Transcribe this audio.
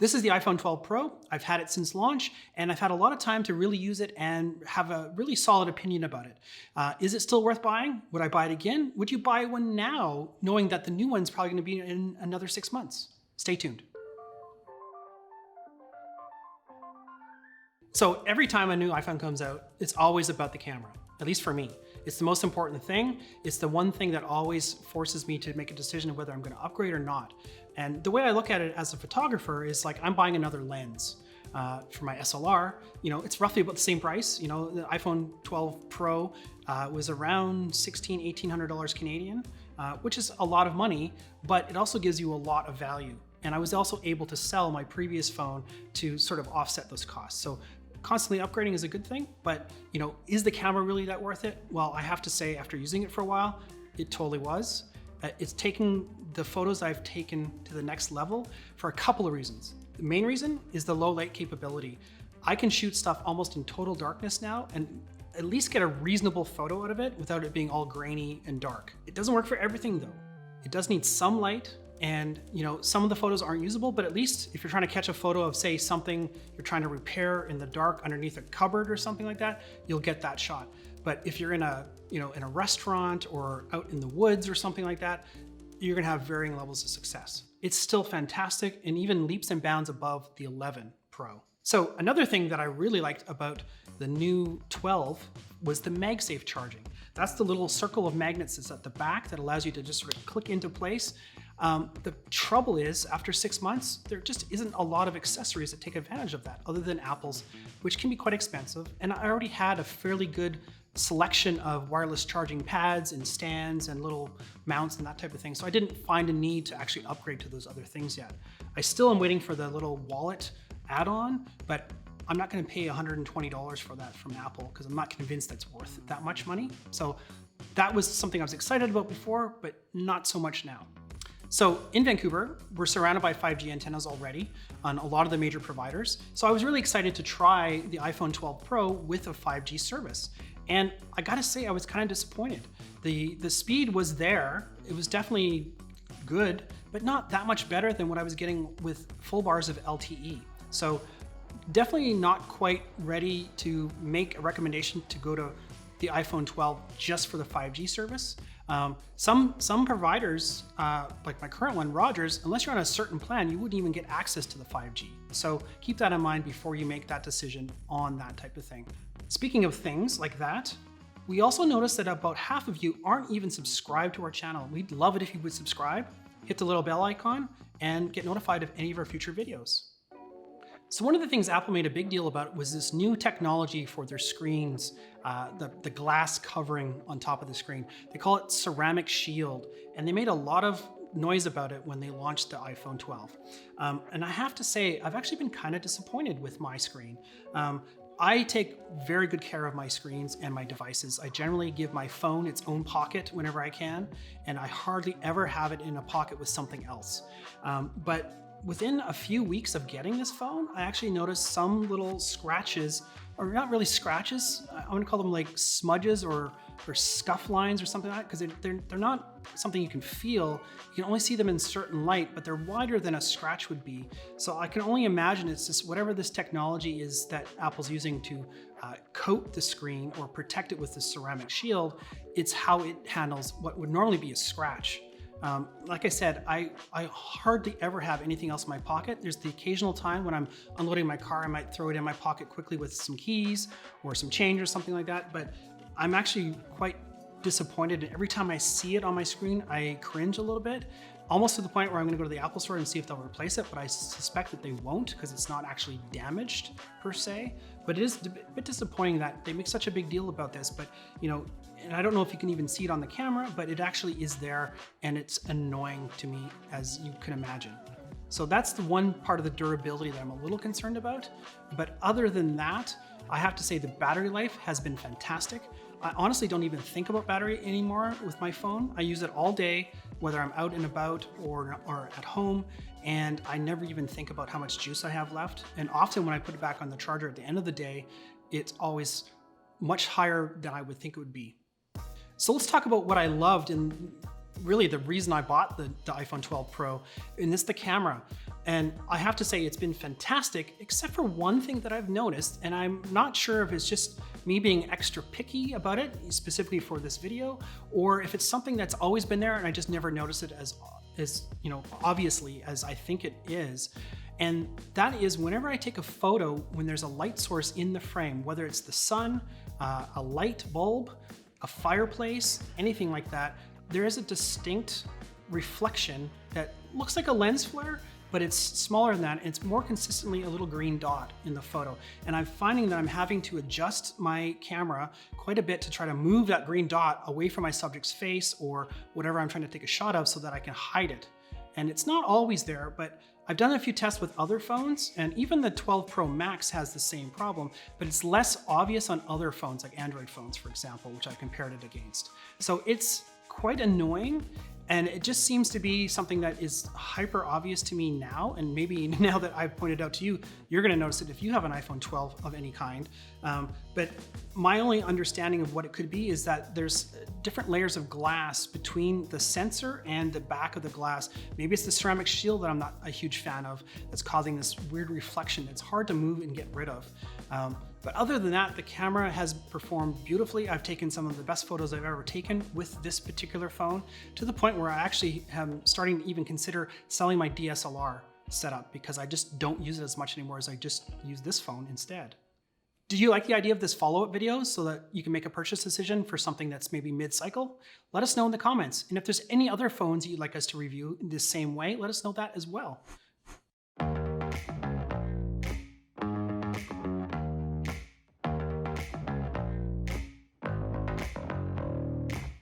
This is the iPhone 12 Pro. I've had it since launch, and I've had a lot of time to really use it and have a really solid opinion about it. Is it still worth buying? Would I buy it again? Would you buy one now, knowing that the new one's probably going to be in another 6 months? Stay tuned. So every time a new iPhone comes out, it's always about the camera, at least for me. It's the most important thing. It's the one thing that always forces me to make a decision of whether I'm going to upgrade or not. And the way I look at it as a photographer is like I'm buying another lens for my SLR. You know, it's roughly about the same price. You know, the iPhone 12 Pro was around $1,600–1,800 Canadian, which is a lot of money, but it also gives you a lot of value. And I was also able to sell my previous phone to sort of offset those costs. So constantly upgrading is a good thing, but you know, is the camera really that worth it? Well, I have to say, after using it for a while, it totally was. It's taken the photos I've taken to the next level for a couple of reasons. The main reason is the low light capability. I can shoot stuff almost in total darkness now and at least get a reasonable photo out of it without it being all grainy and dark. It doesn't work for everything though. It does need some light. And you know, some of the photos aren't usable, but at least if you're trying to catch a photo of, say, something you're trying to repair in the dark underneath a cupboard or something like that, you'll get that shot. But if you're in a restaurant or out in the woods or something like that, you're gonna have varying levels of success. It's still fantastic and even leaps and bounds above the 11 Pro. So another thing that I really liked about the new 12 was the Magsafe charging. That's the little circle of magnets that's at the back that allows you to just sort of click into place. The trouble is, after 6 months, there just isn't a lot of accessories that take advantage of that, other than Apple's, which can be quite expensive. And I already had a fairly good selection of wireless charging pads and stands and little mounts and that type of thing. So I didn't find a need to actually upgrade to those other things yet. I still am waiting for the little wallet add-on, but I'm not going to pay $120 for that from Apple because I'm not convinced that's worth that much money. So that was something I was excited about before, but not so much now. So in Vancouver, we're surrounded by 5G antennas already on a lot of the major providers. So I was really excited to try the iPhone 12 Pro with a 5G service. And I gotta say, I was kind of disappointed. The speed was there. It was definitely good, but not that much better than what I was getting with full bars of LTE. So definitely not quite ready to make a recommendation to go to the iPhone 12 just for the 5G service. Some providers, like my current one, Rogers, unless you're on a certain plan, you wouldn't even get access to the 5G. So keep that in mind before you make that decision on that type of thing. Speaking of things like that, we also noticed that about half of you aren't even subscribed to our channel. We'd love it if you would subscribe, hit the little bell icon, and get notified of any of our future videos. So one of the things Apple made a big deal about was this new technology for their screens, the glass covering on top of the screen. They call it ceramic shield, and they made a lot of noise about it when they launched the iPhone 12. And I have to say, I've actually been kind of disappointed with my screen. I take very good care of my screens and my devices. I generally give my phone its own pocket whenever I can, and I hardly ever have it in a pocket with something else. But within a few weeks of getting this phone, I actually noticed some little scratches, or not really scratches, I want to call them like smudges or scuff lines or something like that, because they're not something you can feel. You can only see them in certain light, but they're wider than a scratch would be. So I can only imagine it's just whatever this technology is that Apple's using to coat the screen or protect it with this ceramic shield, it's how it handles what would normally be a scratch. Like I said, I hardly ever have anything else in my pocket. There's the occasional time when I'm unloading my car, I might throw it in my pocket quickly with some keys or some change or something like that, but I'm actually quite disappointed. And every time I see it on my screen, I cringe a little bit, almost to the point where I'm gonna go to the Apple store and see if they'll replace it, but I suspect that they won't because it's not actually damaged per se. But it is a bit disappointing that they make such a big deal about this, but you know, and I don't know if you can even see it on the camera, but it actually is there and it's annoying to me, as you can imagine. So that's the one part of the durability that I'm a little concerned about. But other than that, I have to say the battery life has been fantastic. I honestly don't even think about battery anymore with my phone. I use it all day, whether I'm out and about or at home, and I never even think about how much juice I have left. And often when I put it back on the charger at the end of the day, it's always much higher than I would think it would be. So let's talk about what I loved in really the reason I bought the iPhone 12 Pro, and it's the camera. And I have to say it's been fantastic, except for one thing that I've noticed, and I'm not sure if it's just me being extra picky about it, specifically for this video, or if it's something that's always been there and I just never noticed it as obviously as I think it is. And that is whenever I take a photo, when there's a light source in the frame, whether it's the sun, a light bulb, a fireplace, anything like that, there is a distinct reflection that looks like a lens flare, but it's smaller than that. It's more consistently a little green dot in the photo. And I'm finding that I'm having to adjust my camera quite a bit to try to move that green dot away from my subject's face or whatever I'm trying to take a shot of so that I can hide it. And it's not always there, but I've done a few tests with other phones, and even the 12 Pro Max has the same problem, but it's less obvious on other phones, like Android phones, for example, which I compared it against. So it's quite annoying, and it just seems to be something that is hyper obvious to me now, and maybe now that I've pointed out to you, you're gonna notice it if you have an iPhone 12 of any kind. But my only understanding of what it could be is that there's different layers of glass between the sensor and the back of the glass. Maybe it's the ceramic shield that I'm not a huge fan of that's causing this weird reflection that's hard to move and get rid of. But other than that, the camera has performed beautifully. I've taken some of the best photos I've ever taken with this particular phone, to the point where I actually am starting to even consider selling my DSLR setup because I just don't use it as much anymore as I just use this phone instead. Do you like the idea of this follow-up video so that you can make a purchase decision for something that's maybe mid-cycle? Let us know in the comments. And if there's any other phones that you'd like us to review in this same way, let us know that as well.